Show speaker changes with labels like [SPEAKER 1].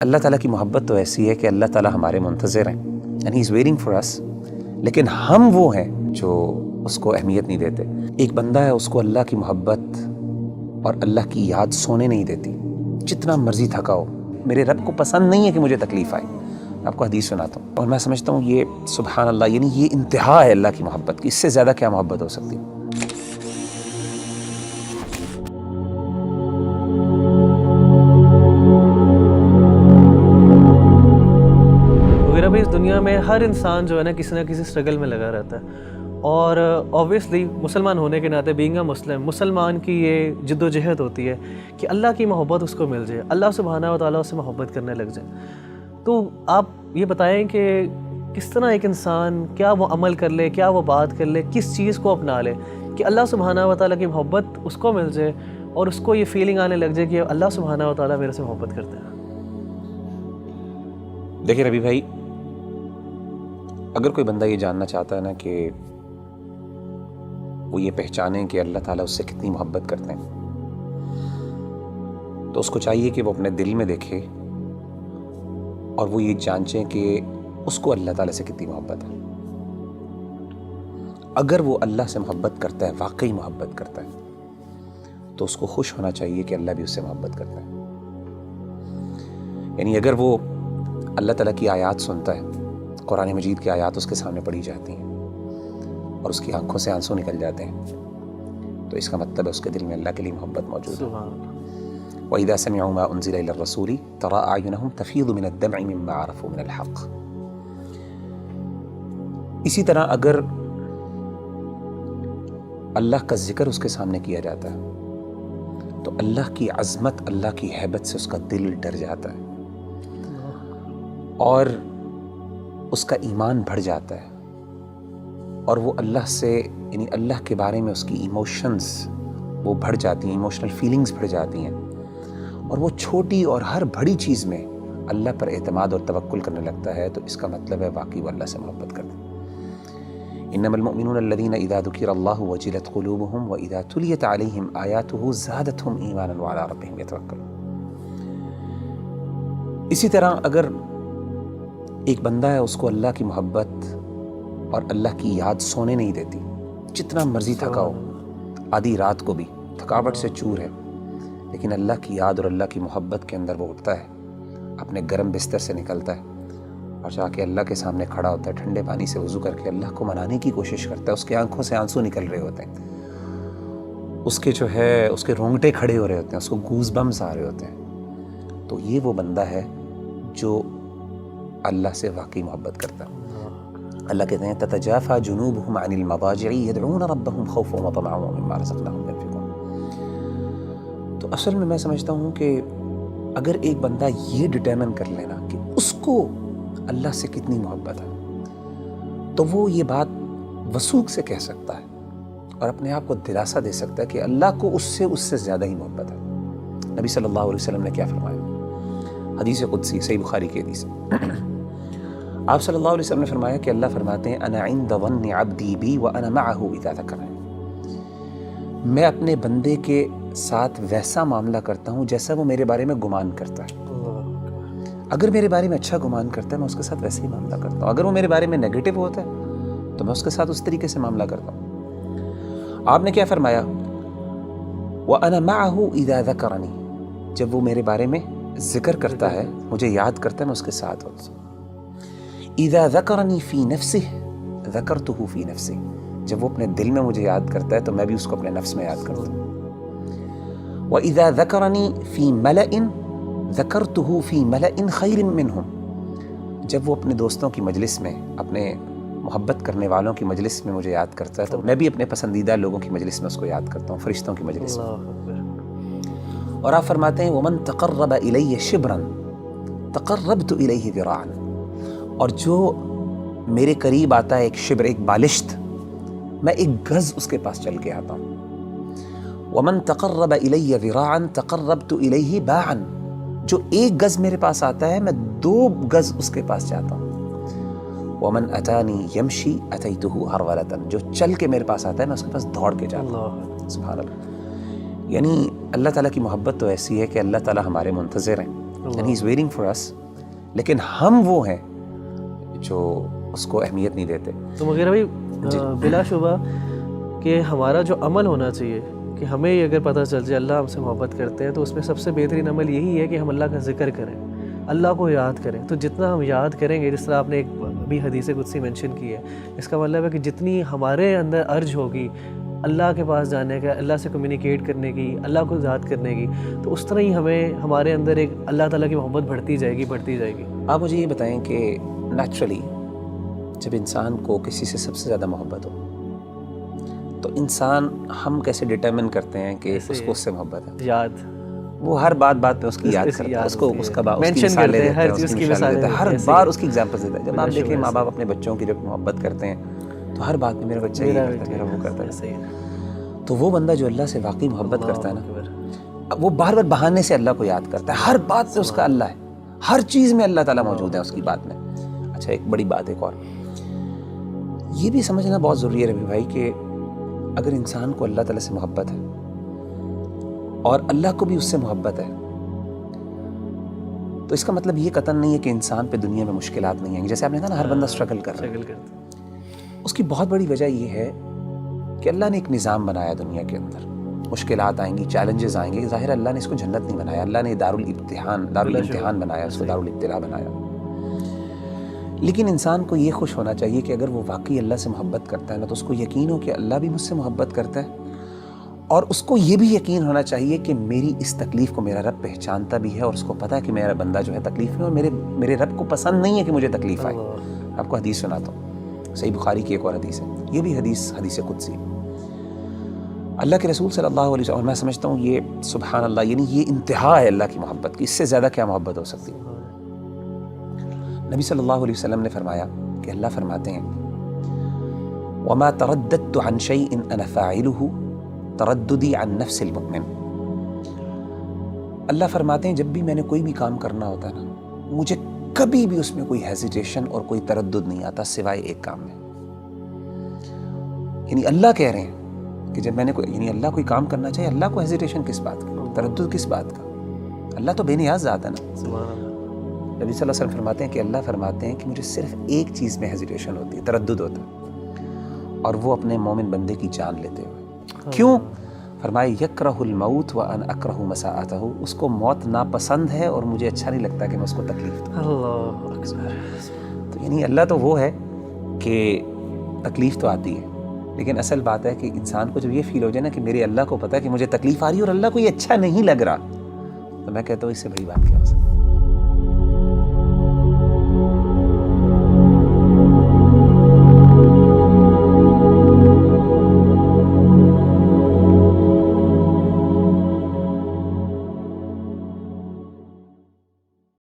[SPEAKER 1] اللہ تعالیٰ کی محبت تو ایسی ہے کہ اللہ تعالیٰ ہمارے منتظر ہیں and he is waiting for us, لیکن ہم وہ ہیں جو اس کو اہمیت نہیں دیتے۔ ایک بندہ ہے، اس کو اللہ کی محبت اور اللہ کی یاد سونے نہیں دیتی، جتنا مرضی تھکا ہو۔ میرے رب کو پسند نہیں ہے کہ مجھے تکلیف آئے۔ آپ کو حدیث سناتا ہوں اور میں سمجھتا ہوں یہ سبحان اللہ، یعنی یہ انتہا ہے اللہ کی محبت کی، اس سے زیادہ کیا محبت ہو سکتی ہے؟
[SPEAKER 2] اس دنیا میں ہر انسان جو ہے نا کسی نہ کسی اسٹرگل میں لگا رہتا ہے، اور اوبویسلی مسلمان ہونے کے ناطے بینگ اے مسلمان کی یہ جد و جہد ہوتی ہے کہ اللہ کی محبت اس کو مل جائے، اللہ سبحانہ و تعالیٰ اس سے محبت کرنے لگ جائے۔ تو آپ یہ بتائیں کہ کس طرح ایک انسان کیا وہ عمل کر لے، کیا وہ بات کر لے، کس چیز کو اپنا لے کہ اللہ سبحانہ و تعالیٰ کی محبت اس کو مل جائے اور اس کو یہ فیلنگ آنے لگ جائے کہ اللہ سبحانہ و تعالیٰ میرے سے محبت کرتے ہیں۔
[SPEAKER 1] دیکھیں ربی بھائی، اگر کوئی بندہ یہ جاننا چاہتا ہے نا کہ وہ یہ پہچانے کہ اللہ تعالیٰ اس سے کتنی محبت کرتے ہیں، تو اس کو چاہیے کہ وہ اپنے دل میں دیکھے اور وہ یہ جانچیں کہ اس کو اللہ تعالیٰ سے کتنی محبت ہے۔ اگر وہ اللہ سے محبت کرتا ہے، واقعی محبت کرتا ہے، تو اس کو خوش ہونا چاہیے کہ اللہ بھی اس سے محبت کرتا ہے۔ یعنی اگر وہ اللہ تعالیٰ کی آیات سنتا ہے، قرآن مجید کی آیات اس کے سامنے پڑھی جاتی ہیں اور اس کی آنکھوں سے آنسو نکل جاتے ہیں، تو اس کا مطلب ہے اس کے دل میں اللہ کے لیے محبت موجود ہے۔ وَإِذَا سَمِعُوا مَا أُنزِلَ إِلَى الرَّسُولِ تَرَىٰ أَعْيُنَهُمْ تَفِيضُ مِنَ الدَّمْعِ مِمَّا عَرَفُوا مِنَ الْحَقِّ۔ اسی طرح اگر اللہ کا ذکر اس کے سامنے کیا جاتا ہے تو اللہ کی عظمت، اللہ کی ہیبت سے اس کا دل ڈر جاتا ہے اور اس کا ایمان بڑھ جاتا ہے، اور وہ اللہ سے، یعنی اللہ کے بارے میں اس کی ایموشنز وہ بڑھ جاتی ہیں، ایموشنل فیلنگز بڑھ جاتی ہیں، اور وہ چھوٹی اور ہر بڑی چیز میں اللہ پر اعتماد اور توکل کرنے لگتا ہے، تو اس کا مطلب ہے واقعی وہ اللہ سے محبت کرتے ہیں۔ انما المؤمنون الذين اذا ذكر الله وجلت قلوبهم واذا تليت عليهم آياته زادتهم ایمانا وعلى ربهم يتوکلون۔ اسی طرح اگر ایک بندہ ہے، اس کو اللہ کی محبت اور اللہ کی یاد سونے نہیں دیتی، جتنا مرضی تھکا ہو، آدھی رات کو بھی تھکاوٹ سے چور ہے، لیکن اللہ کی یاد اور اللہ کی محبت کے اندر وہ اٹھتا ہے، اپنے گرم بستر سے نکلتا ہے اور جا کے اللہ کے سامنے کھڑا ہوتا ہے، ٹھنڈے پانی سے وضو کر کے اللہ کو منانے کی کوشش کرتا ہے، اس کے آنکھوں سے آنسو نکل رہے ہوتے ہیں، اس کے جو ہے اس کے رونگٹے کھڑے ہو رہے ہوتے ہیں، اس کو گوز بمز آ رہے ہوتے ہیں، تو یہ وہ بندہ ہے جو اللہ سے واقعی محبت کرتا ہے۔ اللہ کہتے ہیں تتجافى جنوبهم عن المضاجع يدعون ربهم خوفا وطمعا ومما رزقناهم ينفقون۔ تو اصل میں سمجھتا ہوں کہ اگر ایک بندہ یہ ڈٹرمن کر لینا کہ اس کو اللہ سے کتنی محبت ہے، تو وہ یہ بات وثوق سے کہہ سکتا ہے اور اپنے آپ کو دلاسا دے سکتا ہے کہ اللہ کو اس سے زیادہ ہی محبت ہے۔ نبی صلی اللہ علیہ وسلم نے کیا فرمایا؟ حدیث قدسی، صحیح بخاری کی حدیث ہے۔ آپ صلی اللہ علیہ وسلم نے فرمایا کہ اللہ فرماتے ہیں انا عند ظن عبدی بی وانا معه اذا ذکرنی، میں اپنے بندے کے ساتھ ویسا معاملہ کرتا ہوں جیسا وہ میرے بارے میں گمان کرتا ہے۔ اگر میرے بارے میں اچھا گمان کرتا ہے میں اس کے ساتھ ویسے ہی معاملہ کرتا ہوں، اگر وہ میرے بارے میں نیگیٹو ہوتا ہے تو میں اس کے ساتھ اس طریقے سے معاملہ کرتا ہوں۔ آپ نے کیا فرمایا؟ وانا معه اذا ذکرنی، جب وہ میرے بارے میں ذکر کرتا ہے، مجھے یاد کرتا ہے، میں اس کے ساتھ ہوتا ہوں۔ اذا ذکرنی فی نفسہ ذکرتہ فی نفسی، جب وہ اپنے دل میں مجھے یاد کرتا ہے تو میں بھی اس کو اپنے نفس میں یاد کرتا ہوں۔ وَإِذَا ذَكَرَنِي فِي مَلَئٍ ذَكَرْتُهُ فِي مَلَئٍ خَيْرٍ مِّنْهُمْ، جب وہ اپنے دوستوں کی مجلس میں، اپنے محبت کرنے والوں کی مجلس میں مجھے یاد کرتا ہے تو میں بھی اپنے پسندیدہ لوگوں کی مجلس میں اس کو یاد کرتا ہوں، فرشتوں کی مجلس میں۔ اور آپ فرماتے ہیں وَمَن تَقَرَّبَ إِلَيَّ شِبْرًا تَقَرَّبْتُ إِلَيْهِ ذِرَاعًا، اور جو میرے قریب آتا ہے ایک شبر، ایک بالشت، میں ایک گز اس کے پاس چل کے آتا ہوں۔ وَمَن تَقَرَّبَ إِلَيَّ ذِرَاعًا تَقَرَّبْتُ إِلَيْهِ بَاعًا، جو ایک گز میرے پاس آتا ہے میں 2 گز اس کے پاس جاتا ہوں۔ وَمَن أَتَانِي يَمْشِي أَتَيْتُهُ هَرْوَلَةً، جو چل کے میرے پاس آتا ہے میں اس کے پاس دوڑ کے جاتا ہوں۔ سبحان اللہ۔ یعنی اللہ تعالیٰ کی محبت تو ایسی ہے کہ اللہ تعالیٰ ہمارے منتظر ہیں، and he's waiting for us. لیکن ہم وہ ہیں جو اس کو اہمیت نہیں دیتے.
[SPEAKER 2] تو مغیرہ بھائی بلا شبہ کہ ہمارا جو عمل ہونا چاہیے کہ ہمیں یہ اگر پتہ چل جائے اللہ ہم سے محبت کرتے ہیں تو اس میں سب سے بہترین عمل یہی ہے کہ ہم اللہ کا ذکر کریں, اللہ کو یاد کریں. تو جتنا ہم یاد کریں گے, جس طرح آپ نے ایک بھی حدیث قدسی مینشن کی ہے, اس کا مطلب ہے کہ جتنی ہمارے اندر ارج ہوگی اللہ کے پاس جانے کا, اللہ سے کمیونیکیٹ کرنے کی, اللہ کو یاد کرنے کی, تو اس طرح ہی ہمارے اندر ایک اللہ تعالیٰ کی محبت بڑھتی جائے گی.
[SPEAKER 1] آپ مجھے یہ بتائیں کہ نیچرلی جب انسان کو کسی سے سب سے زیادہ محبت ہو تو انسان ہم کیسے ڈٹرمن کرتے ہیں کہ اس کو اس سے محبت ہے؟
[SPEAKER 2] یاد,
[SPEAKER 1] وہ ہر بات پہ اس کی یاد کرتا ہے, اس کو اس کا
[SPEAKER 2] مینشن کرتے ہیں, ہر چیز کی مثالیں دیتے ہیں,
[SPEAKER 1] ہر بار اس کی ایگزامپل دیتا ہے. جب آپ دیکھیں ماں باپ اپنے بچوں کی جب محبت کرتے ہیں تو ہر بات میں میرا بچہ یہ کرتا ہے, میرا وہ کرتا ہے. تو وہ بندہ جو اللہ سے واقعی محبت کرتا ہے نا, وہ بار بار بہانے سے اللہ کو یاد کرتا ہے. ہر بات پہ اس کا اللہ ہے, ہر چیز میں اللہ تعالیٰ موجود ہے اس کی بات میں. اچھا ایک بڑی بات ایک اور یہ بھی سمجھنا بہت ضروری ہے ربی بھائی کہ اگر انسان کو اللہ تعالیٰ سے محبت ہے اور اللہ کو بھی اس سے محبت ہے تو اس کا مطلب یہ قطعاً نہیں ہے کہ انسان پہ دنیا میں مشکلات نہیں ہیں. جیسے آپ نے کہا نا ہر بندہ اسٹرگل کر رہا ہے, اس کی بہت بڑی وجہ یہ ہے کہ اللہ نے ایک نظام بنایا دنیا کے اندر. مشکلات آئیں گی, چیلنجز آئیں گے, ظاہر اللہ نے اس کو جنت نہیں بنایا, اللہ نے دارالامتحان بنایا, اس کو دارالابتلاء بنایا. لیکن انسان کو یہ خوش ہونا چاہیے کہ اگر وہ واقعی اللہ سے محبت کرتا ہے نا تو اس کو یقین ہو کہ اللہ بھی مجھ سے محبت کرتا ہے, اور اس کو یہ بھی یقین ہونا چاہیے کہ میری اس تکلیف کو میرا رب پہچانتا بھی ہے, اور اس کو پتہ ہے کہ میرا بندہ جو ہے تکلیف میں, اور میرے رب کو پسند نہیں ہے کہ مجھے تکلیف آئے. آپ کو حدیث سناتا ہوں, صحیح بخاری کی ایک اور حدیث ہے, یہ بھی حدیث قدسی. اللہ کے رسول صلی اللہ علیہ وسلم, اور میں سمجھتا ہوں یہ سبحان اللہ, یعنی یہ انتہا ہے اللہ کی محبت کی, اس سے زیادہ کیا محبت ہو سکتی ہے. نبی صلی اللہ علیہ وسلم نے فرمایا کہ اللہ فرماتے ہیں وَمَا تَرَدَّدْتُ عَنْ شَيْءٍ أَنَا فَاعِلُهُ تَرَدُّدِي عَنْ نَفْسِ الْمُؤْمِنِ. اللہ فرماتے ہیں جب بھی میں نے کوئی بھی کام کرنا ہوتا ہے نا, مجھے کبھی بھی اس میں کوئی ہیزیٹیشن اور کوئی تردد نہیں آتا سوائے ایک کام میں. یعنی اللہ کہہ رہے ہیں کہ جب میں نے یعنی اللہ کوئی کام کرنا چاہیے, اللہ کو ہیزیٹیشن کس بات کا, تردد کس بات کا؟ اللہ تو بے نیاز ذات ہے نا. نبی صلی اللہ علیہ وسلم فرماتے ہیں کہ اللہ فرماتے ہیں کہ مجھے صرف ایک چیز میں ہیزیٹیشن ہوتی ہے, تردد ہوتا ہے, اور وہ اپنے مومن بندے کی جان لیتے ہوئے. کیوں؟ فرمائے یکرہ الموت وانا اکرہ مساءتہ, اس کو موت ناپسند ہے اور مجھے اچھا نہیں لگتا کہ میں اس کو تکلیف دوں.
[SPEAKER 2] اللہ اکبر.
[SPEAKER 1] تو یعنی اللہ تو وہ ہے کہ تکلیف تو آتی ہے, لیکن اصل بات ہے کہ انسان کو جب یہ فیل ہو جائے نا کہ میرے اللہ کو پتہ ہے کہ مجھے تکلیف آ رہی ہے اور اللہ کو یہ اچھا نہیں لگ رہا, تو میں کہتا ہوں اس سے بڑی بات کیا ہو سکتی ہے.